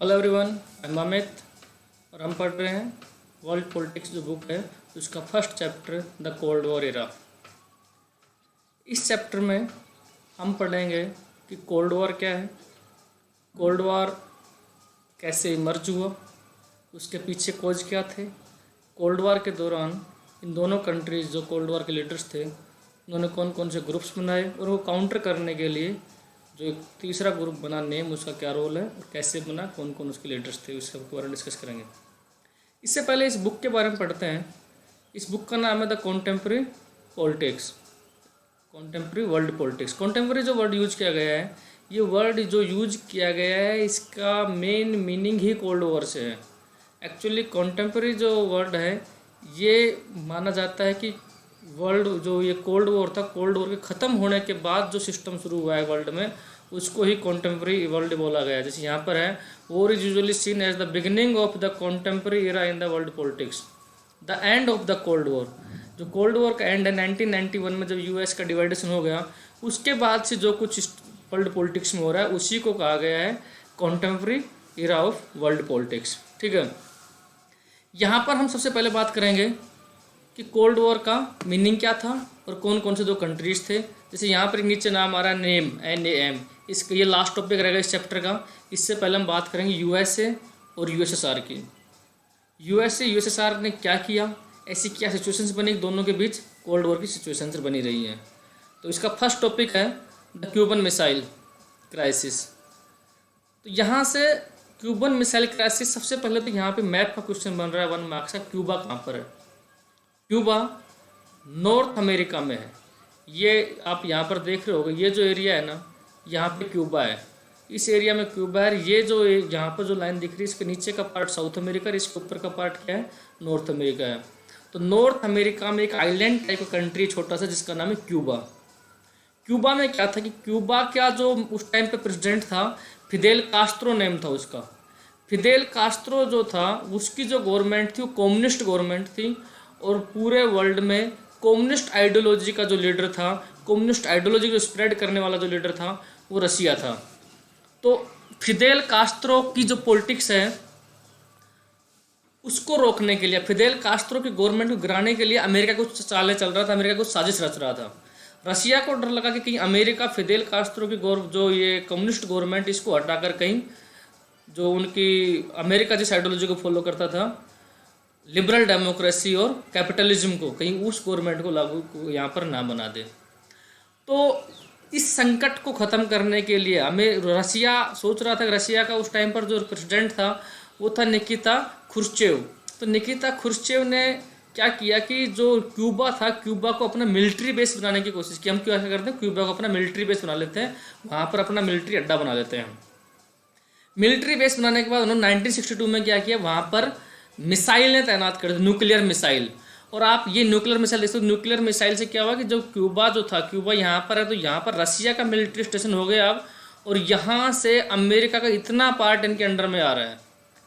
Hello everyone, I am Amit और हम पढ़ रहे हैं वर्ल्ड पॉलिटिक्स जो बुक है उसका first chapter the cold war era. इस चैप्टर में हम पढ़ेंगे कि कोल्ड वॉर क्या है, कोल्ड वॉर कैसे इमर्ज हुआ, उसके पीछे कॉज क्या थे, कोल्ड वॉर के दौरान इन दोनों कंट्रीज़ जो कोल्ड वॉर के लीडर्स थे उन्होंने कौन कौन से ग्रुप्स बनाए और वो काउंटर करने के लिए जो एक तीसरा ग्रुप बना नेम उसका क्या रोल है और कैसे बना, कौन कौन उसके लीडर्स थे, उसके बारे में डिस्कस करेंगे। इससे पहले इस बुक के बारे में पढ़ते हैं। इस बुक का नाम है the contemporary politics, contemporary world politics. Contemporary जो वर्ड यूज किया गया है, ये वर्ड जो यूज किया गया है इसका मेन मीनिंग ही कोल्ड वॉर से है। एक्चुअली कॉन्टेम्प्रेरी जो वर्ड है ये माना जाता है कि वर्ल्ड जो ये कोल्ड वॉर था, कोल्ड वॉर के ख़त्म होने के बाद जो सिस्टम शुरू हुआ है वर्ल्ड में उसको ही कॉन्टेम्प्रेरी वर्ल्ड बोला गया है। जैसे यहाँ पर है, war is usually seen as the beginning of the contemporary era in the world politics, the end of the cold war. जो कोल्ड वॉर का एंड है 1991 में जब यूएस का डिवाइडेशन हो गया, उसके बाद से जो कुछ वर्ल्ड पॉलिटिक्स में हो रहा है उसी को कहा गया है contemporary era of world politics. ठीक है, यहाँ पर हम सबसे पहले बात करेंगे कि कोल्ड वॉर का मीनिंग क्या था और कौन कौन से दो कंट्रीज थे। जैसे यहाँ पर नीचे नाम आ रहा है नेम, NAM, इसका ये लास्ट टॉपिक रहेगा इस चैप्टर का। इससे पहले हम बात करेंगे यूएसए और यूएसएसआर की। यूएसए यूएसएसआर ने क्या किया, ऐसी क्या सिचुएशंस बनी दोनों के बीच, कोल्ड वॉर की सिचुएशंस बनी रही हैं। तो इसका फर्स्ट टॉपिक है द क्यूबन मिसाइल क्राइसिस। तो यहाँ से क्यूबन मिसाइल क्राइसिस, सबसे पहले तो यहाँ पे मैप का क्वेश्चन बन रहा है 1 मार्क्स का, क्यूबा कहाँ पर है। क्यूबा नॉर्थ अमेरिका में है। ये आप यहाँ पर देख रहे होगे, ये जो एरिया है ना यहाँ पे क्यूबा है, इस एरिया में क्यूबा है। ये जो यहाँ पर जो लाइन दिख रही है इसके नीचे का पार्ट साउथ अमेरिका, इसके ऊपर का पार्ट क्या है, नॉर्थ अमेरिका है। तो नॉर्थ अमेरिका में एक आइलैंड टाइप का कंट्री छोटा सा जिसका नाम है क्यूबा। क्यूबा में क्या था कि क्यूबा का जो उस टाइम पे प्रेसिडेंट था फिदेल कास्त्रो नेम था उसका। फिदेल कास्त्रो जो था उसकी जो गवर्नमेंट थी वो कम्युनिस्ट गवर्नमेंट थी और पूरे वर्ल्ड में कम्युनिस्ट आइडियोलॉजी का जो लीडर था, कम्युनिस्ट आइडियोलॉजी को स्प्रेड करने वाला जो लीडर था वो रसिया था। तो फिदेल कास्त्रो की जो पॉलिटिक्स है उसको रोकने के लिए, फिदेल कास्त्रो की गवर्नमेंट को गिराने के लिए अमेरिका कुछ चालें चल रहा था, अमेरिका कुछ साजिश रच रहा था। रसिया को डर लगा कि कहीं अमेरिका फिदेल कास्त्रो की जो ये कम्युनिस्ट गवर्नमेंट इसको हटाकर कहीं जो उनकी अमेरिका जिस आइडियोलॉजी को फॉलो करता था, लिबरल डेमोक्रेसी और कैपिटलिज्म को, कहीं उस गवर्नमेंट को लागू यहाँ पर ना बना दे। तो इस संकट को ख़त्म करने के लिए हमें रसिया सोच रहा था कि रसिया का उस टाइम पर जो प्रेसिडेंट था वो था निकिता खुर्चेव। तो निकिता खुर्चेव ने क्या किया कि जो क्यूबा था, क्यूबा को अपना मिलिट्री बेस बनाने की कोशिश की। हम क्यों ऐसा करते हैं, क्यूबा को अपना मिलिट्री बेस बना लेते हैं, वहाँ पर अपना मिलिट्री अड्डा बना लेते हैं। मिलिट्री बेस बनाने के बाद उन्होंने 1962 में क्या किया, वहाँ पर मिसाइलें तैनात कर दी, न्यूक्लियर मिसाइल। और आप ये न्यूक्लियर मिसाइल देखते हो, न्यूक्लियर मिसाइल से क्या हुआ कि जो क्यूबा जो था, क्यूबा यहाँ पर है तो यहाँ पर रसिया का मिलिट्री स्टेशन हो गया अब, और यहाँ से अमेरिका का इतना पार्ट इनके अंडर में आ रहा है।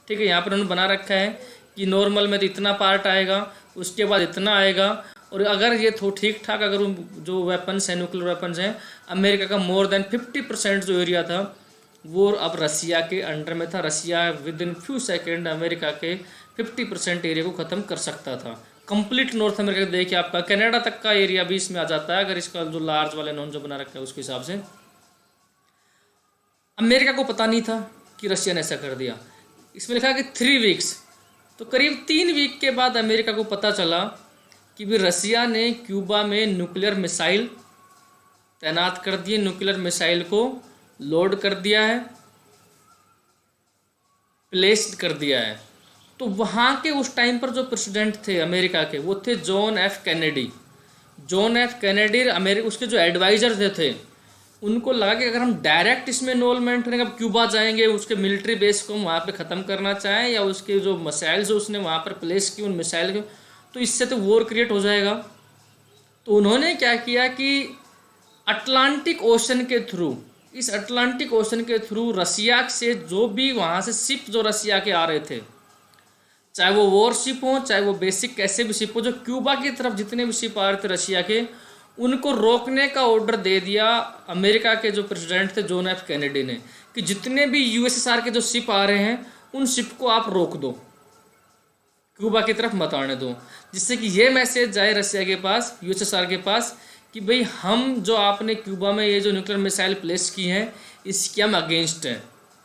ठीक है, यहाँ पर उन्होंने बना रखा है कि नॉर्मल में तो इतना पार्ट आएगा, उसके बाद इतना आएगा, और अगर ये ठीक ठाक अगर जो वेपन्स हैं, न्यूक्लियर वेपन्स हैं, अमेरिका का मोर देन 50% जो एरिया था वो अब रसिया के अंडर में था। Russia within few second America के 50% एरिया को ख़त्म कर सकता था। कंप्लीट नॉर्थ अमेरिका देखिए, आपका कनाडा तक का एरिया भी इसमें आ जाता है अगर इसका जो लार्ज वाले नॉन जो बना रखा है उसके हिसाब से। अमेरिका को पता नहीं था कि रशिया ने ऐसा कर दिया। इसमें लिखा कि 3 वीक्स, तो करीब 3 वीक के बाद अमेरिका को पता चला कि भी रसिया ने क्यूबा में न्यूक्लियर मिसाइल तैनात कर दिए, न्यूक्लियर मिसाइल को लोड कर दिया है, प्लेस्ड कर दिया है। तो वहाँ के उस टाइम पर जो प्रेसिडेंट थे अमेरिका के वो थे John F Kennedy. John F Kennedy America उसके जो एडवाइजर थे उनको लगा कि अगर हम डायरेक्ट इसमें इन्वॉल्वमेंट करेंगे, अब क्यूबा जाएंगे, उसके मिलिट्री बेस को हम वहाँ पे ख़त्म करना चाहें या उसके जो मिसाइल जो उसने वहाँ पर प्लेस की उन मिसाइल के, तो इससे तो वॉर क्रिएट हो जाएगा। तो उन्होंने क्या किया कि अटलांटिक ओशन के थ्रू, इस अटलांटिक ओशन के थ्रू रसिया से जो भी वहाँ से शिप जो रसिया के आ रहे थे, चाहे वो वॉर शिप हो चाहे वो बेसिक कैसे भी शिप हो, जो क्यूबा की तरफ जितने भी शिप आ रहे थे रशिया के, उनको रोकने का ऑर्डर दे दिया अमेरिका के जो प्रेसिडेंट थे जॉन एफ कैनेडी ने, कि जितने भी यूएसएसआर के जो शिप आ रहे हैं उन शिप को आप रोक दो, क्यूबा की तरफ मत आने दो, जिससे कि ये मैसेज जाए रसिया के पास, यूएसएसआर के पास, कि भाई हम जो आपने क्यूबा में ये जो न्यूक्लियर मिसाइल प्लेस की हैं इसके हम अगेंस्ट हैं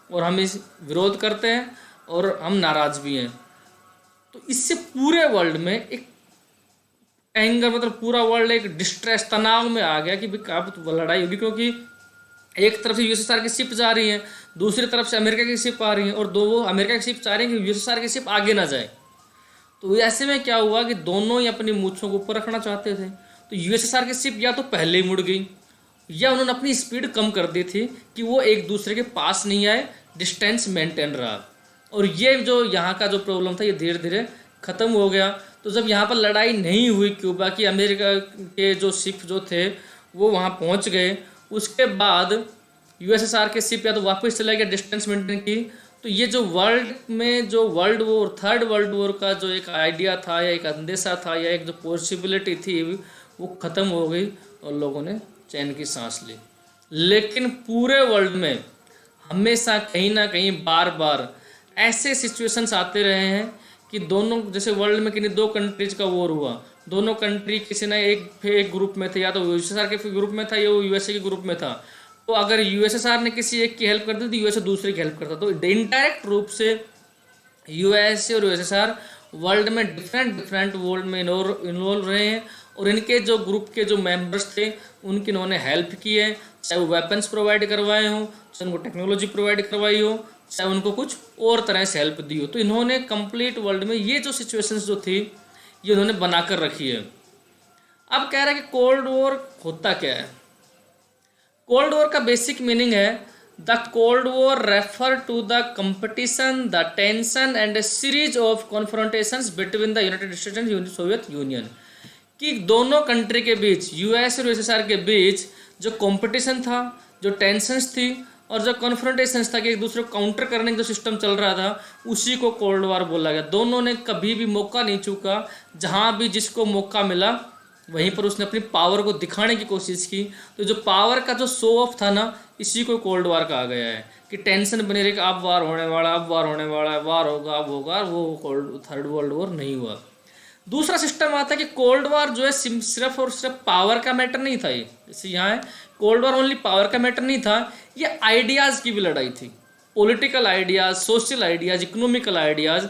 और हम इस विरोध करते हैं और हम नाराज़ भी हैं। तो इससे पूरे वर्ल्ड में एक एंगर, मतलब पूरा वर्ल्ड एक डिस्ट्रेस, तनाव में आ गया कि भाई अब तो लड़ाई होगी, क्योंकि एक तरफ से यूएसएसआर की शिप जा रही हैं, दूसरी तरफ से अमेरिका की शिप आ रही हैं, और दो वो अमेरिका की शिप चाह रही हैं कि यूएसएसआर की शिप आगे ना जाए। तो ऐसे में क्या हुआ कि दोनों ही अपनी मूंछों को ऊपर रखना चाहते थे। तो यूएसएसआर की शिप या तो पहले ही मुड़ गई या उन्होंने अपनी स्पीड कम कर दी थी कि वो एक दूसरे के पास नहीं आए, डिस्टेंस मेंटेन रहा। और ये जो यहाँ का जो प्रॉब्लम था ये धीरे धीरे ख़त्म हो गया। तो जब यहाँ पर लड़ाई नहीं हुई क्यूबा की, अमेरिका के जो शिप जो थे वो वहाँ पहुँच गए, उसके बाद यूएसएसआर के शिप या तो वापस चला गया डिस्टेंस मेंटेन की। तो ये जो वर्ल्ड में जो world war, third world war का जो एक आइडिया था या एक अंदेशा था या एक जो पॉसिबिलिटी थी वो ख़त्म हो गई और लोगों ने चैन की सांस ली। लेकिन पूरे वर्ल्ड में हमेशा कहीं ना कहीं बार बार ऐसे सिचुएशंस आते रहे हैं कि दोनों, जैसे वर्ल्ड में किन्हीं दो कंट्रीज का वॉर हुआ, दोनों कंट्री किसी ना एक ग्रुप में थे, या तो यूएसएसआर के ग्रुप में था या वो यूएसए के ग्रुप में था। तो अगर यूएसएसआर ने किसी एक की हेल्प कर दी तो यूएसए दूसरे की हेल्प करता। तो इनडायरेक्ट रूप से यूएसए और यूएसएसआर वर्ल्ड में डिफरेंट वर्ल्ड में इन्वॉल्व रहे हैं, और इनके जो ग्रुप के जो मेंबर्स थे उनकी इन्होंने हेल्प की है, चाहे वो वेपन्स प्रोवाइड करवाए हों, चाहे उनको टेक्नोलॉजी प्रोवाइड करवाई हो, चाहे उनको कुछ और तरह से हेल्प दी हो। तो इन्होंने कंप्लीट वर्ल्ड में ये जो सिचुएशंस जो थी ये उन्होंने बनाकर रखी है। अब कह रहा है कि कोल्ड वॉर होता क्या है। कोल्ड वॉर का बेसिक मीनिंग है the cold war refer to the competition, the tension and a series of confrontations between the United States and Soviet Union, कि दोनों कंट्री के बीच, यूएस और यूएसएसआर के बीच जो कंपटीशन था, जो टेंशंस थी और जो कॉन्फ्रंटेशंस था कि एक दूसरे को काउंटर करने का जो सिस्टम चल रहा था, उसी को कोल्ड वॉर बोला गया। दोनों ने कभी भी मौका नहीं चूका, जहाँ भी जिसको मौका मिला वहीं पर उसने अपनी पावर को दिखाने की कोशिश की। तो जो पावर का जो शो ऑफ था ना, इसी को कोल्ड वॉर कहा गया है, कि टेंशन बनी रही कि अब वार होने वाला, अब वार होने वाला है, वार होगा, अब होगा। वो थर्ड वर्ल्ड वॉर नहीं हुआ। दूसरा सिस्टम आता है कि कोल्ड वॉर जो है सिर्फ और सिर्फ पावर का मैटर नहीं था। ये जैसे यहाँ है, कोल्ड वॉर ओनली पावर का मैटर नहीं था, ये आइडियाज़ की भी लड़ाई थी। Political ideas, social ideas, economical ideas,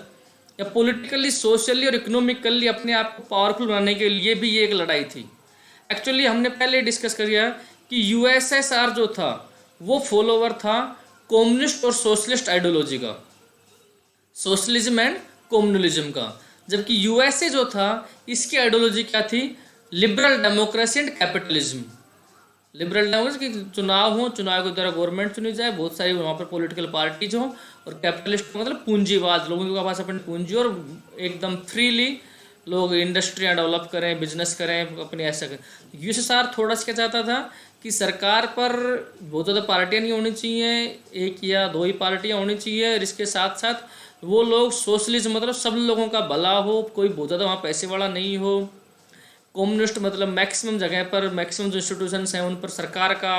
या पॉलिटिकली, सोशली और इकोनॉमिकली अपने आप को पावरफुल बनाने के लिए भी ये एक लड़ाई थी। एक्चुअली हमने पहले डिस्कस कर लिया कि यूएसएसआर जो था वो फॉलोवर था कम्युनिस्ट और सोशलिस्ट आइडियोलॉजी का, सोशलिज्म एंड कम्युनलिज्म का, जबकि यूएसए जो था इसकी आइडियोलॉजी क्या थी, liberal democracy and capitalism. Liberal democracy की चुनाव हो, चुनाव के द्वारा गवर्नमेंट चुनी जाए, बहुत सारी वहाँ पर पॉलिटिकल पार्टीज हों, और कैपिटलिस्ट मतलब पूंजीवाद, लोगों के पास अपनी पूंजी और एकदम फ्रीली लोग इंडस्ट्रियाँ डेवलप करें, बिजनेस करें, अपने ऐसा करें। यूएसएसआर थोड़ा सा क्या चाहता था कि सरकार पर बहुत ज़्यादा पार्टियाँ नहीं होनी चाहिए, एक या दो ही पार्टियाँ होनी चाहिए, और इसके साथ साथ वो लोग सोशलिज्म मतलब सब लोगों का भला हो, कोई बहुत ज़्यादा वहाँ पैसे वाला नहीं हो। कम्युनिस्ट मतलब मैक्सिमम जगह पर, मैक्सिमम जो इंस्टीट्यूशंस हैं उन पर सरकार का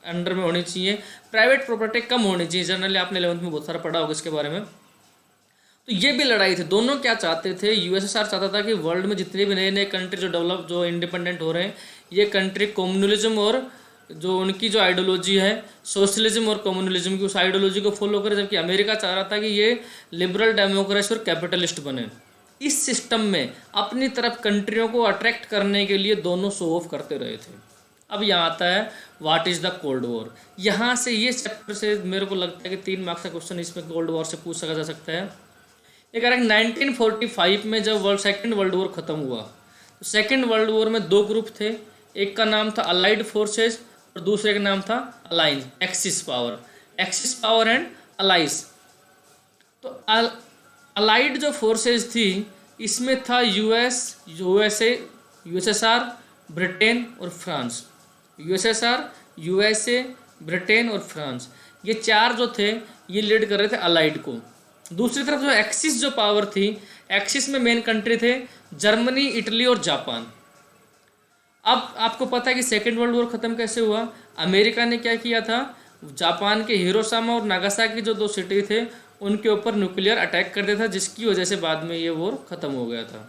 अंडर में होनी चाहिए, प्राइवेट प्रॉपर्टी कम होनी चाहिए। जनरली आपने 11th में बहुत सारा पढ़ा होगा इसके बारे में। तो ये भी लड़ाई थी। दोनों क्या चाहते थे, यूएसएसआर चाहता था कि वर्ल्ड में जितने भी नए नए कंट्री जो डेवलप, जो इंडिपेंडेंट हो रहे हैं, ये कंट्री कम्युनलिज्म और जो उनकी जो आइडियोलॉजी है सोशलिज्म और कम्युनलिज्म की, उस आइडियोलॉजी को फॉलो करे, जबकि अमेरिका चाह रहा था कि ये लिबरल डेमोक्रेसी और कैपिटलिस्ट बने। इस सिस्टम में अपनी तरफ कंट्रियों को अट्रैक्ट करने के लिए दोनों शो ऑफ करते रहे थे। अब यहाँ आता है what is the cold war. यहाँ से ये चैप्टर से मेरे को लगता है कि 3 मार्क्स का क्वेश्चन इसमें कोल्ड वॉर से पूछ सका जा सकता है। ये कह रहा है 1945 में जब सेकेंड वर्ल्ड वॉर ख़त्म हुआ, तो सेकेंड वर्ल्ड वॉर में 2 ग्रुप थे, एक का नाम था अलाइड फोर्सेस और दूसरे का नाम था alliance, axis power and allies. तो अलाइड जो फोर्सेस थी इसमें था यूएसएसआर, ब्रिटेन और फ्रांस। यूएसएसआर, यूएसए, ब्रिटेन और फ्रांस, ये 4 जो थे ये लीड कर रहे थे अलाइड को। दूसरी तरफ जो एक्सिस जो पावर थी, एक्सिस में मेन कंट्री थे जर्मनी, इटली और जापान। अब आपको पता है कि सेकेंड वर्ल्ड वॉर ख़त्म कैसे हुआ। अमेरिका ने क्या किया था, जापान के हिरोशिमा और नागासाकी जो दो सिटी थे उनके ऊपर न्यूक्लियर अटैक कर दिया था, जिसकी वजह से बाद में ये वॉर ख़त्म हो गया था।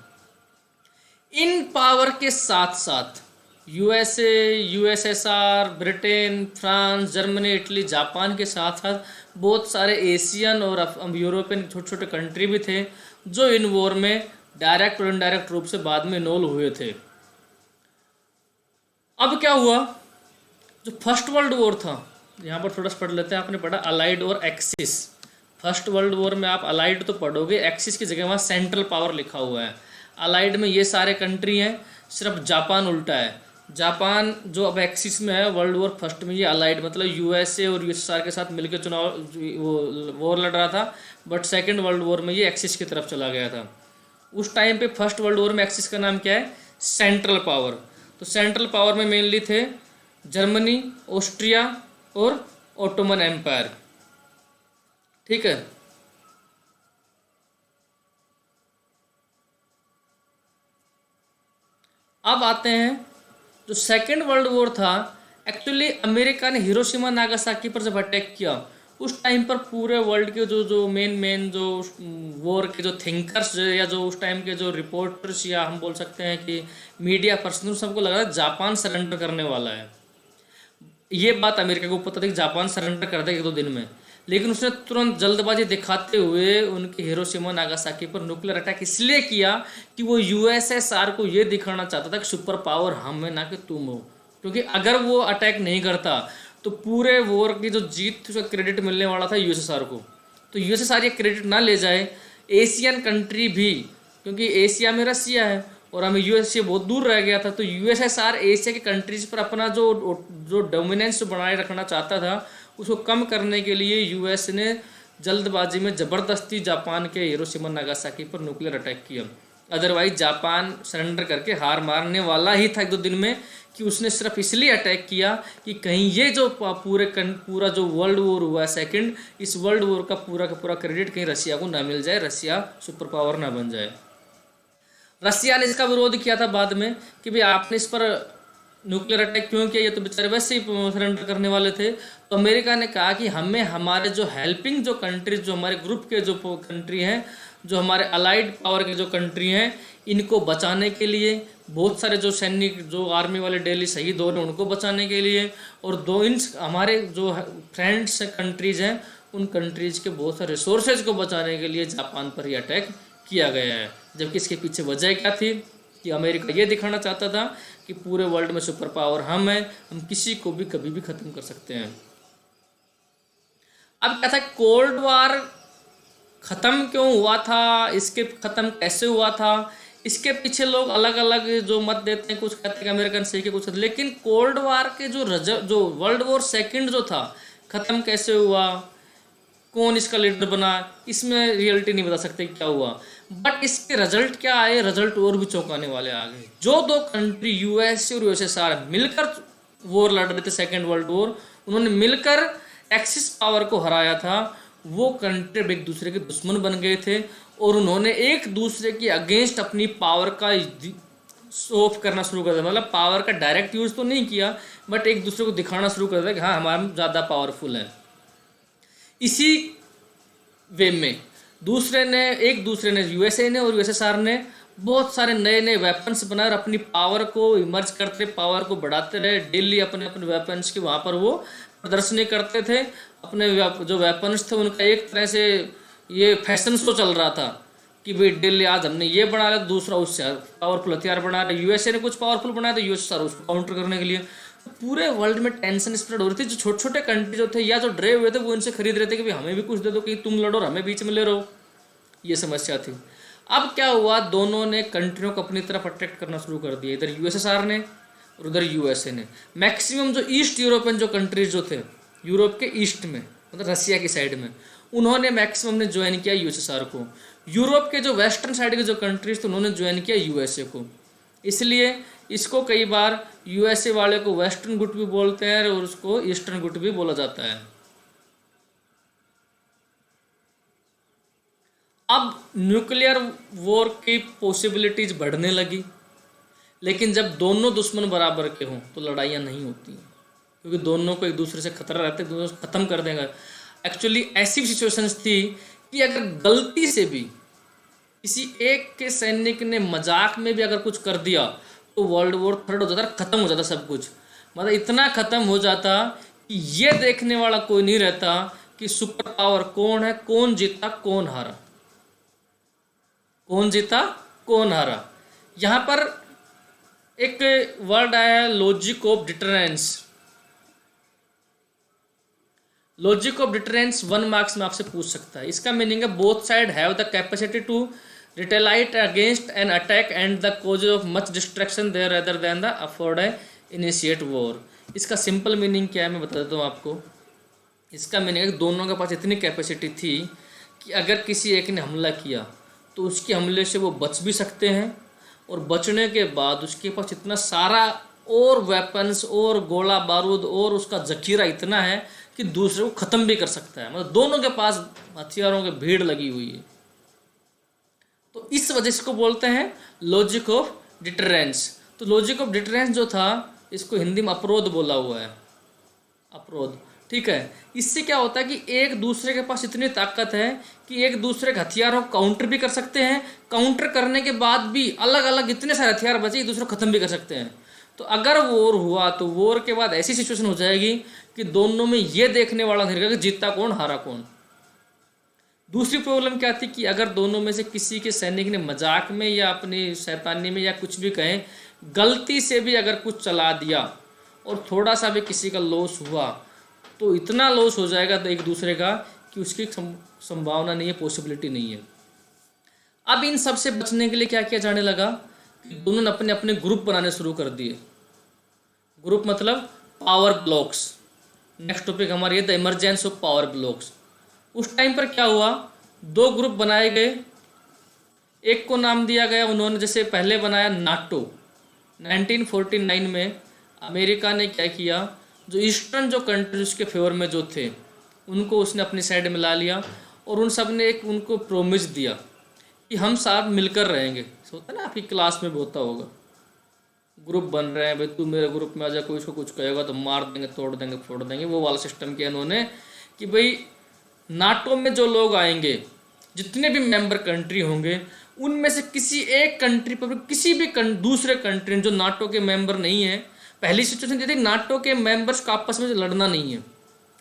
इन पावर के साथ साथ USA, USSR, Britain, France, Germany, Italy, Japan के साथ साथ बहुत सारे एशियन और यूरोपियन छोटे छोटे कंट्री भी थे जो इन वॉर में डायरेक्ट और इनडायरेक्ट रूप से बाद में इन्वॉल्व हुए थे। अब क्या हुआ, जो फर्स्ट वर्ल्ड वॉर था, यहाँ पर थोड़ा सा पढ़ लेते हैं। आपने पढ़ा अलाइड और एक्सिस। फर्स्ट वर्ल्ड वॉर में आप अलाइड तो पढ़ोगे, एक्सिस की जगह वहाँ सेंट्रल पावर लिखा हुआ है। अलाइड में ये सारे कंट्री हैं, सिर्फ जापान उल्टा है। जापान जो अब एक्सिस में है वर्ल्ड वॉर फर्स्ट में, ये अलाइड मतलब यूएसए और यूएसएसआर के साथ मिलकर चुनाव वो वॉर लड़ रहा था। बट सेकेंड वर्ल्ड वॉर में ये एक्सिस की तरफ चला गया था। उस टाइम पे फर्स्ट वर्ल्ड वॉर में एक्सिस का नाम क्या है, सेंट्रल पावर। तो सेंट्रल पावर में मेनली थे जर्मनी, ऑस्ट्रिया और ओटोमन एम्पायर। ठीक है। अब आते हैं जो सेकेंड वर्ल्ड वॉर था। एक्चुअली अमेरिका ने हिरोशिमा नागासाकी पर जब अटैक किया उस टाइम पर पूरे वर्ल्ड के जो जो मेन जो वॉर के जो थिंकर्स या जो उस टाइम के जो रिपोर्टर्स या हम बोल सकते हैं कि मीडिया पर्सन, सबको लगा जापान सरेंडर करने वाला है। ये बात अमेरिका को पता थी कि जापान सरेंडर कर देगा 1-2 दिन में, लेकिन उसने तुरंत जल्दबाजी दिखाते हुए उनके हिरोशिमा नागासाकी पर न्यूक्लियर अटैक इसलिए किया कि वो यूएसएसआर को ये दिखाना चाहता था कि सुपर पावर हम है ना कि तुम हो। क्योंकि अगर वो अटैक नहीं करता तो पूरे वॉर की जो जीत थी उसका क्रेडिट मिलने वाला था यूएसएसआर को। तो यूएसएसआर ये क्रेडिट ना ले जाए, एशियन कंट्री भी, क्योंकि एशिया में रसिया है और हमें यूएस से बहुत दूर रह गया था, तो यूएसएसआर एशिया के कंट्रीज पर अपना जो जो डोमिनेंस बनाए रखना चाहता था उसको कम करने के लिए यूएस ने जल्दबाजी में ज़बरदस्ती जापान के हिरोशिमा नागासाकी पर न्यूक्लियर अटैक किया। अदरवाइज जापान सरेंडर करके हार मारने वाला ही था 1-2 दिन में, कि उसने सिर्फ इसलिए अटैक किया कि कहीं ये जो पूरा जो वर्ल्ड वॉर हुआ है सेकंड, इस वर्ल्ड वॉर का पूरा क्रेडिट कहीं रसिया को ना मिल जाए, रसिया सुपर पावर ना बन जाए। रसिया ने इसका विरोध किया था बाद में कि भाई आपने इस पर न्यूक्लियर अटैक क्यों किया, ये तो बेचारे वैसे ही सरेंडर करने वाले थे। तो अमेरिका ने कहा कि हमें हमारे जो हेल्पिंग जो कंट्रीज, जो हमारे ग्रुप के जो कंट्री हैं, जो हमारे अलाइड पावर के जो कंट्री हैं, इनको बचाने के लिए, बहुत सारे जो सैनिक जो आर्मी वाले डेली शहीद हो रहे हैं उनको बचाने के लिए, और दो इन हमारे जो फ्रेंड्स कंट्रीज हैं उन कंट्रीज के बहुत सारे रिसोर्सेज को बचाने के लिए जापान पर ही अटैक किया गया है। जबकि इसके पीछे वजह क्या थी कि अमेरिका ये दिखाना चाहता था कि पूरे वर्ल्ड में सुपर पावर हम हैं, हम किसी को भी कभी भी ख़त्म कर सकते हैं। अब क्या था, कोल्ड वार ख़त्म क्यों हुआ था, इसके ख़त्म कैसे हुआ था, इसके पीछे लोग अलग अलग जो मत देते हैं। कुछ कहते हैं अमेरिकन सही के, कुछ, लेकिन कोल्ड वार के जो वर्ल्ड वॉर सेकंड जो था ख़त्म कैसे हुआ, कौन इसका लीडर बना, इसमें रियलिटी नहीं बता सकते क्या हुआ। बट इसके रिजल्ट क्या आए, रिजल्ट और भी चौंकाने वाले आ गए। जो दो कंट्री यूएसए और यूएसएसआर मिलकर वॉर लड़ रहे थे सेकेंड वर्ल्ड वॉर, उन्होंने मिलकर एक्सिस पावर को हराया था, वो कंट्री एक दूसरे के दुश्मन बन गए थे और उन्होंने एक दूसरे के अगेंस्ट अपनी पावर का शो ऑफ करना शुरू कर दिया। मतलब पावर का डायरेक्ट यूज तो नहीं किया, बट एक दूसरे को दिखाना शुरू कर दिया कि हाँ हमारा ज़्यादा पावरफुल है। इसी वे में एक दूसरे ने यूएसए ने और यूएसएसआर ने बहुत सारे नए नए वेपन्स बनाए और अपनी पावर को इमर्ज करते, पावर को बढ़ाते रहे। डेली अपने अपने वेपन्स की वहाँ पर वो प्रदर्शनी करते थे। अपने जो वेपन्स थे उनका एक तरह से ये फैशन शो चल रहा था कि भाई दिल्ली आज हमने ये बना लिया, दूसरा उससे पावरफुल हथियार बना रहे। यूएसए ने कुछ पावरफुल बनाया तो यूएसएसआर उसको काउंटर करने के लिए। पूरे वर्ल्ड में टेंशन स्प्रेड हो रही थी। जो छोटे छोटे कंट्री जो थे या जो डरे हुए थे वो इनसे खरीद रहे थे कि भाई हमें भी कुछ दे दो, कि तुम लड़ो और हमें बीच में ले रहो। ये समस्या थी। अब क्या हुआ, दोनों ने कंट्रियों को अपनी तरफ अट्रैक्ट करना शुरू कर दिया, इधर यूएसएसआर ने और उधर यूएसए ने। मैक्सिमम जो ईस्ट यूरोपियन जो कंट्रीज जो थे, यूरोप के ईस्ट में मतलब रसिया की साइड में, उन्होंने मैक्सिमम ने ज्वाइन किया यूएसएसआर को। यूरोप के जो वेस्टर्न साइड के जो कंट्रीज थे उन्होंने ज्वाइन किया यूएसए को। इसलिए इसको कई बार यूएसए वाले को वेस्टर्न गुट भी बोलते हैं और उसको ईस्टर्न गुट भी बोला जाता है। अब न्यूक्लियर वॉर की पॉसिबिलिटीज बढ़ने लगी। लेकिन जब दोनों दुश्मन बराबर के हों तो लड़ाइयाँ नहीं होती हैं, क्योंकि दोनों को एक दूसरे से खतरा रहता है, दोनों खत्म कर देंगे। एक्चुअली ऐसी सिचुएशंस थी कि अगर गलती से भी किसी एक के सैनिक ने मजाक में भी अगर कुछ कर दिया तो वर्ल्ड वॉर थर्ड हो जाता, खत्म हो जाता सब कुछ। मतलब इतना खत्म हो जाता कि ये देखने वाला कोई नहीं रहता कि सुपर पावर कौन है, कौन जीता कौन हारा, कौन जीता कौन हारा। यहाँ पर एक वर्ड आया है logic of deterrence. Logic of deterrence 1 marks में आपसे पूछ सकता है। इसका मीनिंग है both side have the capacity to retaliate against an attack and the cause of much destruction there other than the afford initiate war. इसका simple meaning क्या है मैं बता देता हूँ आपको। इसका मीनिंग है कि दोनों के पास इतनी कैपेसिटी थी कि अगर किसी एक ने हमला किया तो उसके हमले से वो बच भी सकते हैं, और बचने के बाद उसके पास इतना सारा और वेपन्स और गोला बारूद और उसका जखीरा इतना है कि दूसरे को ख़त्म भी कर सकता है। मतलब दोनों के पास हथियारों की भीड़ लगी हुई है। तो इस वजह से इसको बोलते हैं लॉजिक ऑफ डिटरेंस। तो लॉजिक ऑफ डिटरेंस जो था इसको हिंदी में अपरोध बोला हुआ है, अपरोध। ठीक है, इससे क्या होता है कि एक दूसरे के पास इतनी ताकत है कि एक दूसरे के हथियारों को काउंटर भी कर सकते हैं, काउंटर करने के बाद भी अलग अलग इतने सारे हथियार बचे एक दूसरे को ख़त्म भी कर सकते हैं। तो अगर वॉर हुआ तो वॉर के बाद ऐसी सिचुएशन हो जाएगी कि दोनों में ये देखने वाला नहीं रहेगा कि जीता कौन हारा कौन। दूसरी प्रॉब्लम क्या थी कि अगर दोनों में से किसी के सैनिक ने मजाक में या अपनी शैतानी में या कुछ भी कहें गलती से भी अगर कुछ चला दिया और थोड़ा सा भी किसी का लॉस हुआ तो इतना लॉस हो जाएगा तो एक दूसरे का कि उसकी संभावना नहीं है, पॉसिबिलिटी नहीं है। अब इन सब से बचने के लिए क्या किया जाने लगा कि दोनों ने अपने अपने ग्रुप बनाने शुरू कर दिए। ग्रुप मतलब पावर ब्लॉक्स। नेक्स्ट टॉपिक हमारी है the emergence of power blocks. उस टाइम पर क्या हुआ, 2 ग्रुप बनाए गए। एक को नाम दिया गया उन्होंने, जैसे पहले बनाया नाटो। 1949 में अमेरिका ने क्या किया, जो ईस्टर्न जो कंट्रीज के फेवर में जो थे उनको उसने अपनी साइड में ला लिया और उन सब ने एक उनको प्रोमिस दिया कि हम साथ मिलकर रहेंगे। होता ना आपकी क्लास में भी होता होगा, ग्रुप बन रहे हैं, भाई तू मेरे ग्रुप में आ जा, कोई इसको कुछ कहेगा तो मार देंगे, तोड़ देंगे, फोड़ देंगे। वो वाला सिस्टम किया इन्होंने कि भाई नाटो में जो लोग आएंगे, जितने भी मेंबर कंट्री होंगे, उनमें से किसी एक कंट्री पर किसी भी दूसरे कंट्री जो नाटो के मेंबर नहीं है, पहली सिचुएशन ये थी नाटो के मेंबर्स को आपस में लड़ना नहीं है,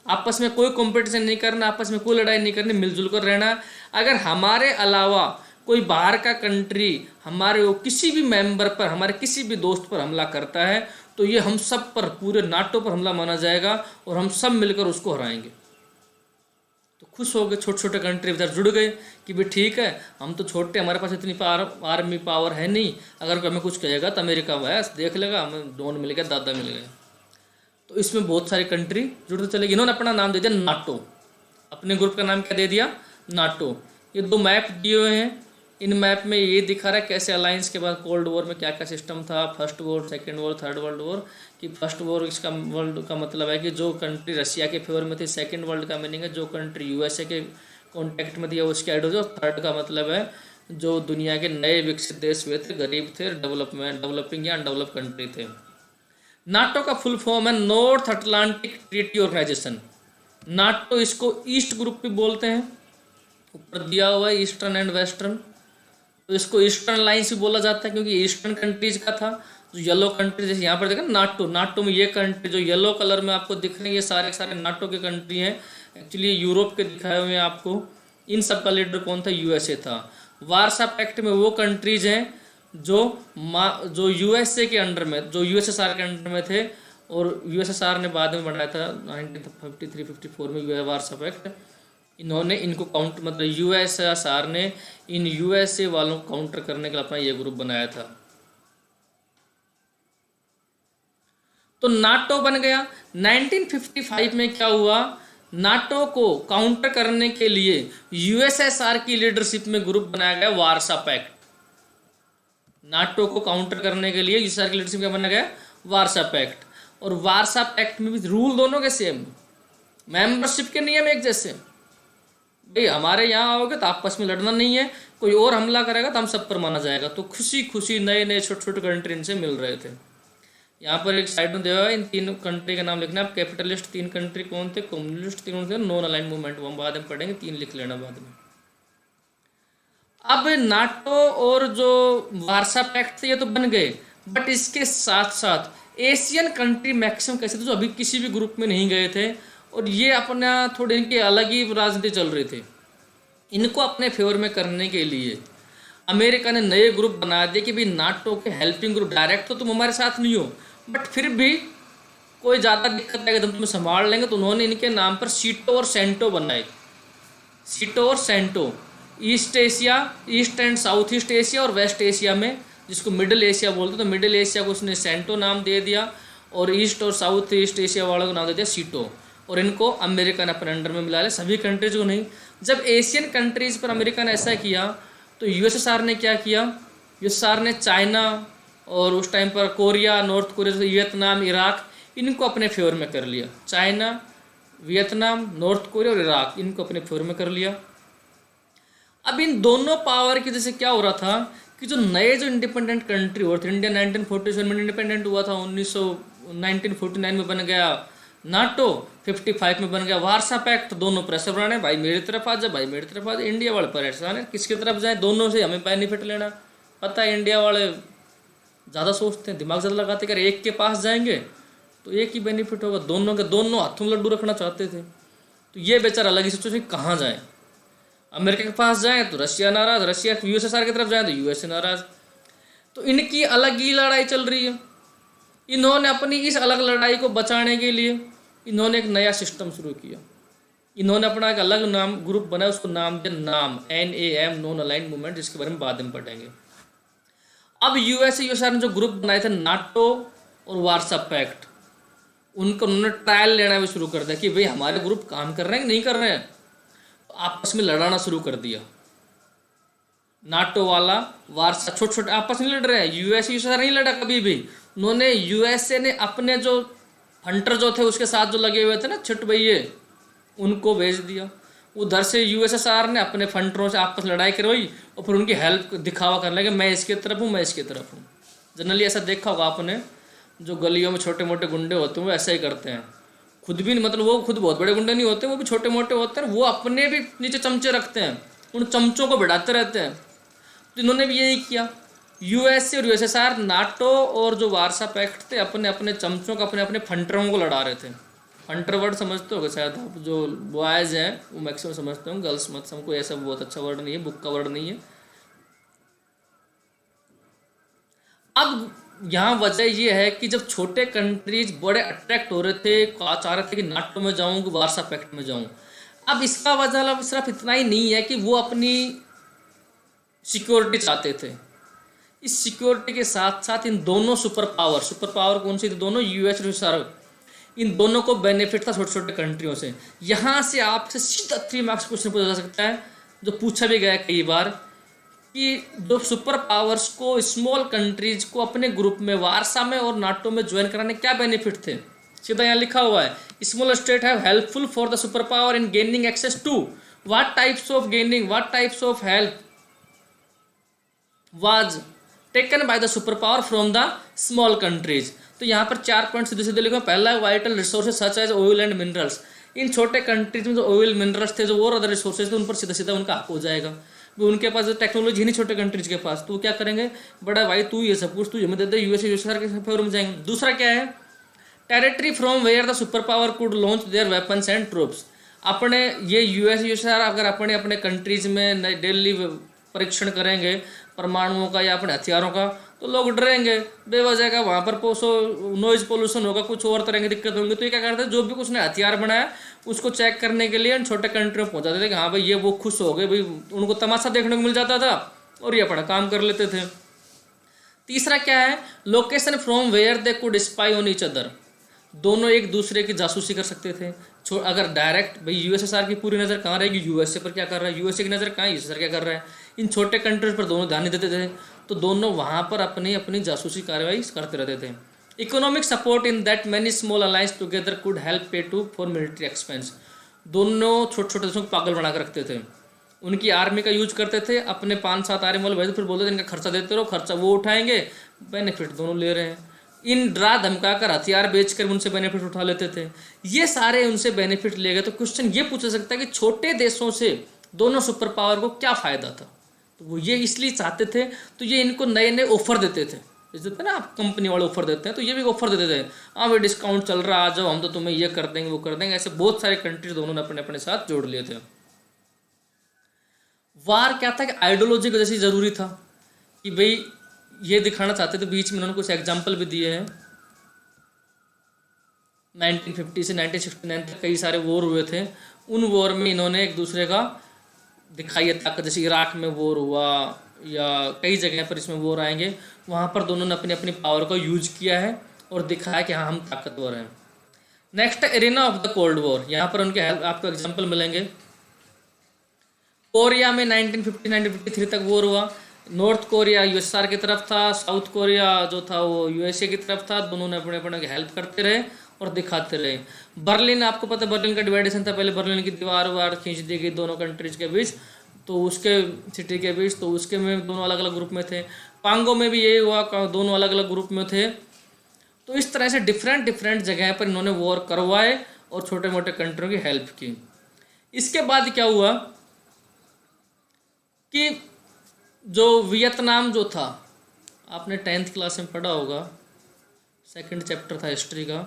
आपस में कोई कंपटीशन नहीं करना, आपस में कोई लड़ाई नहीं करनी, मिलजुल कर रहना। अगर हमारे अलावा कोई बाहर का कंट्री हमारे वो किसी भी मेंबर पर, हमारे किसी भी दोस्त पर हमला करता है तो ये हम सब पर, पूरे नाटो पर हमला माना जाएगा और हम सब मिलकर उसको हराएंगे। तो खुश हो गए, छोटे छोटे कंट्री इधर जुड़ गए कि भाई ठीक है, हम तो छोटे, हमारे पास इतनी आर्मी पावर है नहीं, अगर हमें कुछ कहेगा तो अमेरिका बस देख लेगा, हमें डॉन मिल गया, दादा मिल गए। तो इसमें बहुत सारी कंट्री जुड़ते चले गए। इन्होंने अपना नाम दे दिया नाटो, अपने ग्रुप का नाम क्या दे दिया, नाटो। ये 2 मैप दिए हुए हैं, इन मैप में ये दिखा रहा है कैसे अलायंस के बाद कोल्ड वॉर में क्या क्या सिस्टम था, first war, second war, third world war. कि फर्स्ट वॉर इसका वर्ल्ड का मतलब है कि जो कंट्री रशिया के फेवर में थी, सेकेंड वर्ल्ड का मीनिंग है जो कंट्री यूएसए के कॉन्टेक्ट में थी उसके एड हो जाए, थर्ड का मतलब है जो दुनिया के नए विकसित देश हुए थे, गरीब थे, डेवलपिंग या अनडेवलप कंट्री थे। नाटो का फुल फॉर्म है North Atlantic Treaty Organization. NATO इसको ईस्ट ग्रुप भी बोलते हैं, ऊपर दिया हुआ है ईस्टर्न एंड वेस्टर्न। तो इसको ईस्टर्न अलायंस भी बोला जाता है क्योंकि ईस्टर्न कंट्रीज का था। जो येलो कंट्री, जैसे यहाँ पर देखा नाटो, नाटो में ये कंट्री जो येलो कलर में आपको दिख रही है, ये सारे सारे नाटो के कंट्री हैं। एक्चुअली यूरोप के दिखाए हुए हैं आपको। इन सब का लीडर कौन था, यूएसए था। वार्सा पैक्ट में वो कंट्रीज हैं जो यूएसए के अंडर में, जो यूएसएसआर के अंडर में थे, और यूएसएसआर ने बाद में बनाया था 1953-54 में वार्सा पैक्ट। इन्होंने इनको काउंटर, मतलब यूएसएसआर ने इन यूएसए वालों को काउंटर करने के लिए अपना ये ग्रुप बनाया था। तो नाटो बन गया। 1955 में क्या हुआ, नाटो को काउंटर करने के लिए यूएसएसआर की लीडरशिप में ग्रुप बनाया गया वार्सा पैक्ट। नाटो को काउंटर करने के लिए यूएसएसआर की लीडरशिप में बना गया वार्सा पैक्ट। और वार्सा पैक्ट में भी रूल दोनों के सेम, मेंबरशिप के नियम एक जैसे, भाई हमारे यहाँ आओगे तो आपस में लड़ना नहीं है, कोई और हमला करेगा तो हम सब पर माना जाएगा। तो खुशी खुशी नए नए छोटे छोटे कंट्री इनसे मिल रहे थे। यहाँ पर एक साइड में दिया हुआ है, इन तीन कंट्री का नाम लिखना है। कैपिटलिस्ट तीन कंट्री कौन थे, कम्युनिस्ट तीन थे, नॉन अलाइन मूवमेंट वो हम बाद में पढ़ेंगे, तीन लिख लेना बाद में। अब नाटो और जो वार्सा पैक्ट थे ये तो बन गए, बट इसके साथ साथ एशियन कंट्री मैक्सिमम कैसे थे जो अभी किसी भी ग्रुप में नहीं गए थे, और ये अपना थोड़े इनकी अलग ही राजनीति चल रही थी। इनको अपने फेवर में करने के लिए अमेरिका ने नए ग्रुप बना दिए कि भाई नाटो के हेल्पिंग ग्रुप, डायरेक्ट तो तुम हमारे साथ नहीं हो बट फिर भी कोई ज़्यादा दिक्कत आएगी तो तुम्हें संभाल लेंगे। तो उन्होंने इनके नाम पर सीटो और सेंटो बनाए। सीटो और CENTO, East Asia, East and South East Asia और वेस्ट एशिया में, जिसको मिडिल एशिया बोलते, तो मिडिल एशिया को उसने सेंटो नाम दे दिया और ईस्ट और साउथ ईस्ट एशिया वालों को नाम दे दिया सीटो। और इनको अमेरिका ने अपने अंडर में मिला लिया, सभी कंट्रीज को नहीं। जब एशियन कंट्रीज पर अमेरिका ने ऐसा किया तो यूएसएसआर ने क्या किया, यूएसएसआर ने चाइना और उस टाइम पर Korea, north Korea, Vietnam, Iraq, इनको अपने फेवर में कर लिया। चाइना, वियतनाम, नॉर्थ कोरिया और इराक, इनको अपने फेवर में कर लिया। अब इन दोनों पावर की जैसे क्या हो रहा था कि जो नए जो इंडिपेंडेंट कंट्री हुआ था, इंडिया 1947 में इंडिपेंडेंट हुआ था, 1949 में बन गया नाटो, 55 में बन गया वार्सा पैक्ट। दोनों प्रेशर बनाने, भाई मेरी तरफ आ जा, भाई मेरी तरफ आ जा। इंडिया वाले परेशान है किसकी तरफ जाए, दोनों से हमें बेनिफिट लेना। पता है इंडिया वाले ज़्यादा सोचते हैं, दिमाग ज़्यादा लगाते, अगर एक के पास जाएंगे तो एक ही बेनिफिट होगा। दोनों के दोनों हाथों में लड्डू रखना चाहते थे। तो ये बेचारा अलग ही सोचो कहाँ जाए। अमेरिका के पास जाए तो रशिया नाराज, रशिया यूएसएसआर की तरफ जाए तो यूएसए नाराज। तो इनकी अलग ही लड़ाई चल रही है। इन्होंने अपनी इस अलग लड़ाई को बचाने के लिए इन्होंने एक नया सिस्टम शुरू किया। इन्होंने अपना एक अलग नाम ग्रुप बनाया, उसको नाम दिया नाम, NAM, नॉन अलाइन मूवमेंट, जिसके बारे में बाद में पढ़ेंगे। अब यूएसआर ने जो ग्रुप बनाए थे नाटो और वार्सा पैक्ट, उन्होंने ट्रायल लेना भी शुरू कर दिया कि भाई हमारे ग्रुप काम कर रहे हैं कि नहीं कर रहे हैं। तो आपस में लड़ाना शुरू कर दिया। नाटो वाला, वार्सा, छोटे छोटे आपस में लड़ रहे हैं। यूएसआर नहीं लड़ा कभी भी। उन्होंने यूएसए ने अपने जो हंटर जो थे उसके साथ जो लगे हुए थे ना छिट भैये, उनको भेज दिया। उधर से यूएसएसआर ने अपने फंटरों से आपस लड़ाई करवाई और फिर उनकी हेल्प दिखावा करने लगे, मैं इसकी तरफ हूँ, मैं इसकी तरफ हूँ। जनरली ऐसा देखा होगा आपने, जो गलियों में छोटे मोटे गुंडे होते हैं वो ऐसा ही करते हैं। खुद भी मतलब वो खुद बहुत बड़े गुंडे नहीं होते, वो भी छोटे मोटे होते हैं, वो अपने भी नीचे चमचे रखते हैं, उन चमचों को बढ़ाते रहते हैं। तो इन्होंने भी यही किया। यूएसए और यूएसएसआर, नाटो और जो वार्सा पैक्ट थे, अपने अपने चमचों को, अपने अपने फंटरों को लड़ा रहे थे। फंटर वर्ड समझते हो शायद आप, जो बॉयज़ हैं वो मैक्सिमम समझते हो, गर्ल्स मत समझो, ऐसा बहुत अच्छा वर्ड नहीं है, बुक का वर्ड नहीं है। अब यहाँ वजह ये है कि जब छोटे कंट्रीज बड़े अट्रैक्ट हो रहे थे, चाह रहे थे कि नाटो में जाऊँ कि वार्सा पैक्ट में जाऊँ। अब इसका वजह सिर्फ इतना ही नहीं है कि वो अपनी सिक्योरिटी चाहते थे, इस सिक्योरिटी के साथ साथ इन दोनों सुपर पावर कौन सी थी, दोनों यूएस और यूएसआर, इन दोनों को बेनिफिट था छोटे छोटे कंट्रियों से। यहाँ से आपसे सीधा 3 मार्क्स क्वेश्चन पूछा जा सकता है, जो पूछा भी गया है कई बार, कि जो सुपर पावर्स को, स्मॉल कंट्रीज को अपने ग्रुप में, वार्सा में और नाटो में ज्वाइन कराने क्या बेनिफिट थे। सीधा यहाँ लिखा हुआ है, small state have helpful for the super power in gaining access to what types of gaining, what types of help was taken by the super power from the small countries. तो यहाँ पर 4 point सीधे सीधे लिखो। पहला, vital resources such as oil and minerals. इन छोटे countries में जो ऑयल मिनरल्स थे, जो और अदर रिसोर्सेज थे, उन पर सीधा सीधा उनका हक हो जाएगा। उनके पास टेक्नोलॉजी नहीं छोटे कंट्रीज के पास, तो क्या करेंगे, बड़ा भाई तू ये सब कुछ तू हमें दे दे, यूएसआर के फेवर में जाएंगे। दूसरा क्या है, territory from where the super power could launch their weapons and troops. अपने ये यूएसआर अगर अपने अपने कंट्रीज में डेली परीक्षण करेंगे परमाणुओं का या अपने हथियारों का, तो लोग डरेंगे बेवजह का। वहाँ पर नॉइज पोल्यूशन होगा, कुछ और तरह की दिक्कत होंगी। तो ये क्या करते हैं, जो भी कुछ ने हथियार बनाया उसको चेक करने के लिए छोटे कंट्री में पहुँचाते थे कि हाँ भाई ये वो खुश हो गए, भाई उनको तमाशा देखने को मिल जाता था और ये अपना काम कर लेते थे। तीसरा क्या है, location from where they could spy on each other. दोनों एक दूसरे की जासूसी कर सकते थे। अगर डायरेक्ट भाई यूएसएसआर की पूरी नज़र कहाँ रहेगी, यूएसए पर क्या कर रहा है, यूएसए की नज़र कहाँ है, यूएसएसआर क्या कर रहा है। इन छोटे कंट्रीज पर दोनों ध्यान नहीं देते थे, तो दोनों वहाँ पर अपनी अपनी जासूसी कार्रवाई करते रहते थे। Economic support in that many small alliance together could help पे टू फॉर मिलिट्री एक्सपेंस। दोनों छोटे छोटे देशों को पागल बना कर रखते थे। उनकी आर्मी का यूज करते थे, अपने 5-7 आर्मी वाले भेजते, फिर बोलते थे इनका खर्चा देते रहो, खर्चा वो उठाएंगे, बेनिफिट दोनों ले रहे हैं। इन डरा धमका कर हथियार बेचकर उनसे बेनिफिट उठा लेते थे। ये सारे उनसे बेनिफिट ले गए। तो क्वेश्चन ये पूछा सकता है कि छोटे देशों से दोनों सुपर पावर को क्या फ़ायदा था? तो वो ये इसलिए चाहते थे, तो ये इनको नए नए ऑफर देते थे। देते ना, आप कंपनी वाले ऑफर देते हैं, तो ये भी ऑफर देते थे, हाँ भाई डिस्काउंट चल रहा, आ जाओ, हम तो तुम्हें ये कर देंगे वो कर देंगे। ऐसे बहुत सारे कंट्रीज दोनों ने अपने अपने साथ जोड़ लिए थे। वार क्या था कि आइडियोलॉजी की वजह से जरूरी था कि भाई ये दिखाना चाहते थे। बीच में उन्होंने कुछ एग्जाम्पल भी दिए हैं। 1950 से 1969 तक कई सारे वॉर हुए थे। उन वॉर में इन्होंने एक दूसरे का दिखाई है ताकत। जैसे इराक में वॉर हुआ या कई जगह पर इसमें वॉर आएंगे, वहाँ पर दोनों ने अपनी अपनी पावर को यूज किया है और दिखाया कि हाँ हम ताकतवर हैं। Next arena of the cold war, यहाँ पर उनके आपको एग्जाम्पल मिलेंगे। कोरिया में 1950-1953 तक वॉर हुआ। नॉर्थ कोरिया यूएसआर की तरफ था, साउथ कोरिया जो था वो यूएसए की तरफ था। दोनों ने अपने अपने की हेल्प करते रहे और दिखाते रहे। बर्लिन, आपको पता है बर्लिन का डिवाइडेशन था, पहले बर्लिन की दीवार वार खींच दी गई दोनों कंट्रीज के बीच, तो उसके सिटी के बीच, तो उसके में दोनों अलग अलग ग्रुप में थे। पांगो में भी यही हुआ, दोनों अलग अलग ग्रुप में थे। तो इस तरह से डिफरेंट डिफरेंट जगह पर इन्होंने वॉर करवाए और छोटे मोटे कंट्रियों की हेल्प की। इसके बाद क्या हुआ कि जो वियतनाम जो था, आपने 10th क्लास में पढ़ा होगा, सेकंड चैप्टर था हिस्ट्री का,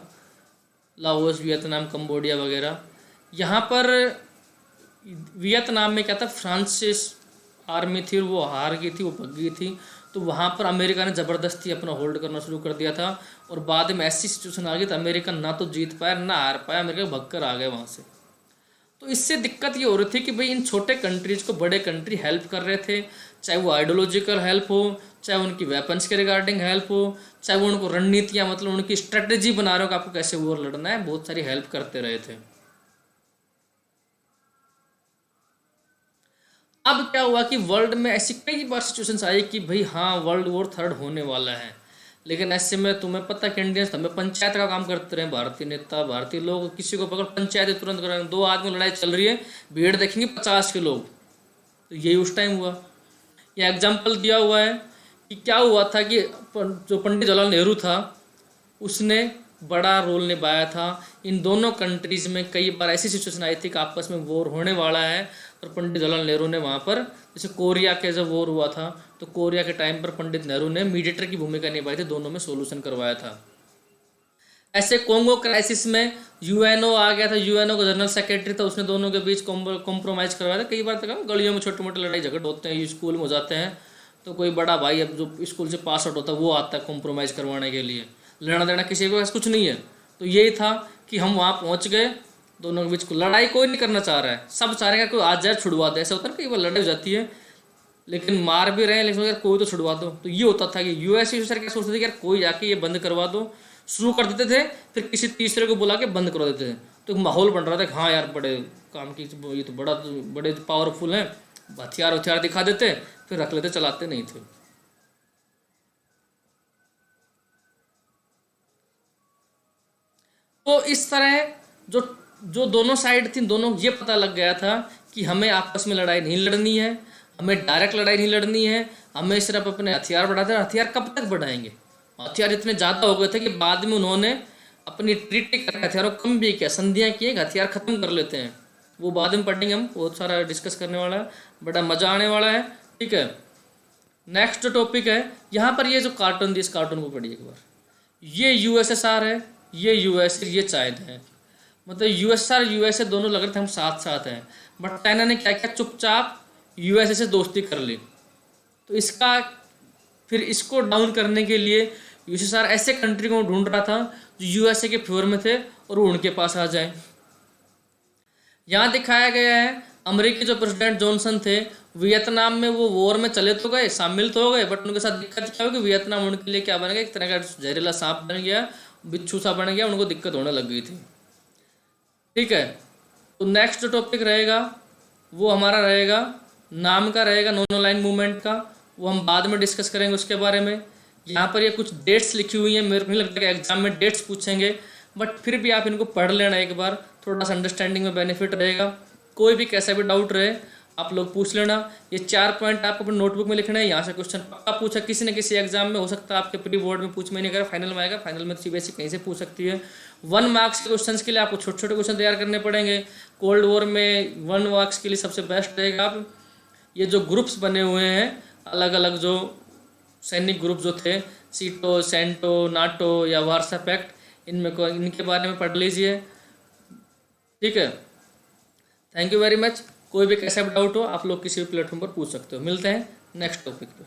लाओस, वियतनाम, कंबोडिया वगैरह। यहाँ पर वियतनाम में क्या था, फ्रांसिस आर्मी थी, वो हार गई थी, वो भग गई थी। तो वहाँ पर अमेरिका ने ज़बरदस्ती अपना होल्ड करना शुरू कर दिया था और बाद में ऐसी सिचुएशन आ गई तो अमेरिका ना तो जीत पाया ना हार पाया, अमेरिका भग कर आ गए वहाँ से। तो इससे दिक्कत ये हो रही थी कि भाई इन छोटे कंट्रीज को बड़े कंट्री हेल्प कर रहे थे, चाहे वो आइडियोलॉजिकल हेल्प हो, चाहे उनकी वेपन्स के रिगार्डिंग हेल्प हो, चाहे वो उनको रणनीतियाँ मतलब उनकी स्ट्रेटजी बना रहे हो कि आपको कैसे वॉर लड़ना है, बहुत सारी हेल्प करते रहे थे। अब क्या हुआ कि वर्ल्ड में ऐसी कई बार सिचुएशंस आई कि भाई हाँ वर्ल्ड वॉर 3 होने वाला है, लेकिन ऐसे में तुम्हें पता है कि इंडियंस हमें पंचायत का काम करते रहे। भारतीय नेता, भारतीय लोग किसी को पकड़ पंचायत तुरंत करेंगे। 2 आदमी लड़ाई चल रही है, भीड़ देखेंगे 50 के लोग, तो यही उस टाइम हुआ। यह एग्जाम्पल दिया हुआ है कि क्या हुआ था कि जो पंडित जवाहरलाल नेहरू था उसने बड़ा रोल निभाया था। इन दोनों कंट्रीज में कई बार ऐसी सिचुएशन आई थी कि आपस में वॉर होने वाला है और पंडित जवाहरलाल नेहरू ने वहाँ पर, जैसे कोरिया के जब वॉर हुआ था तो कोरिया के टाइम पर पंडित नेहरू ने मीडिएटर की भूमिका निभाई थी, दोनों में सोल्यूशन करवाया था। ऐसे कोंगो क्राइसिस में यूएनओ आ गया था, यूएनओ का जनरल सेक्रेटरी था, उसने दोनों के बीच कॉम्प्रोमाइज़ करवाया था। कई बार तक गलियों में छोटे मोटे लड़ाई झगड़ होते हैं, स्कूल में हो जाते हैं, तो कोई बड़ा भाई अब जो स्कूल से पास आउट होता है वो आता है कॉम्प्रोमाइज़ करवाने के लिए। लेना देना किसी को कुछ नहीं है। तो यही था कि हम वहाँ पहुँच गए, दोनों के बीच लड़ाई कोई नहीं करना चाह रहा है, सब चाह रहे हैं कोई आज जाए छुड़वा दे। ऐसा होता है कई बार लड़ाई हो जाती है लेकिन मार भी रहे हैं, लेकिन यार कोई तो छुड़वा दो। तो ये होता था कि यूएस सर क्या सोचते थे कि यार कोई जाके ये बंद करवा दो, शुरू कर देते थे, फिर किसी तीसरे को बुला के बंद करवा देते थे। तो माहौल बन रहा था कि हाँ यार बड़े काम की, ये तो बड़े पावरफुल हैं, हथियार दिखा देते, फिर रख लेते, चलाते नहीं थे। तो इस तरह जो दोनों साइड थी, दोनों ये पता लग गया था कि हमें आपस में लड़ाई नहीं लड़नी है, हमें डायरेक्ट लड़ाई नहीं लड़नी है, हमें सिर्फ अपने हथियार बढ़ाते हैं। हथियार कब तक बढ़ाएंगे? हथियार इतने ज़्यादा हो गए थे कि बाद में उन्होंने अपनी ट्रीटी कर हथियारों कम भी किया, संधियाँ किए, हथियार ख़त्म कर लेते हैं। वो बाद में पढ़ेंगे, हम बहुत सारा डिस्कस करने वाला है, बड़ा मज़ा आने वाला है। ठीक है, नेक्स्ट जो टॉपिक है यहाँ पर, ये जो कार्टून थी, इस कार्टून को पढ़िए एक बार। ये यूएसएसआर है, ये यूएसए, ये चाइना है। मतलब यूएसआर यूएसए दोनों लग रहे थे हम साथ साथ हैं, बट चाइना ने क्या किया, चुपचाप यूएसए से दोस्ती कर ली। तो इसका फिर इसको डाउन करने के लिए यूएसएसआर ऐसे कंट्री को ढूंढ रहा था जो यूएसए के फेवर में थे और वो उनके पास आ जाए। यहाँ दिखाया गया है अमेरिकी जो प्रेसिडेंट जॉनसन थे, वियतनाम में वो वॉर में चले तो गए, शामिल तो हो गए, बट उनके साथ दिक्कत क्या हुई कि वियतनाम उनके लिए क्या बन गया, एक तरह का जहरीला सांप बन गया, बिच्छू सा बन गया, उनको दिक्कत होने लग गई थी। ठीक है, तो नेक्स्ट जो टॉपिक रहेगा वो हमारा रहेगा नाम का रहेगा, नॉन अलाइन मूवमेंट का, वो हम बाद में डिस्कस करेंगे उसके बारे में। यहाँ पर ये कुछ डेट्स लिखी हुई हैं, मेरे को नहीं लगता कि एग्जाम में डेट्स पूछेंगे, बट फिर भी आप इनको पढ़ लेना एक बार, थोड़ा सा अंडरस्टैंडिंग में बेनिफिट रहेगा। कोई भी कैसा भी डाउट रहे आप लोग पूछ लेना। ये 4 पॉइंट आपको अपने नोटबुक में लिखना है, यहाँ से क्वेश्चन पक्का पूछा किसी न किसी एग्जाम में, हो सकता है आपके प्री बोर्ड में पूछ में नहीं करेगा, फाइनल में आएगा, फाइनल में सीबीएसई कहीं से पूछ सकती है। 1 मार्क्स के क्वेश्चन के लिए आपको छोटे छोटे क्वेश्चन तैयार करने पड़ेंगे। कोल्ड वॉर में 1 मार्क्स के लिए सबसे बेस्ट रहेगा आप ये जो ग्रुप्स बने हुए हैं अलग अलग जो सैनिक ग्रुप जो थे, सीटो, सेंटो, नाटो या वार्सा पैक्ट, इनके बारे में पढ़ लीजिए। ठीक है, थैंक यू वेरी मच। कोई भी कैसा भी डाउट हो आप लोग किसी भी प्लेटफॉर्म पर पूछ सकते हो। मिलते हैं नेक्स्ट टॉपिक पे।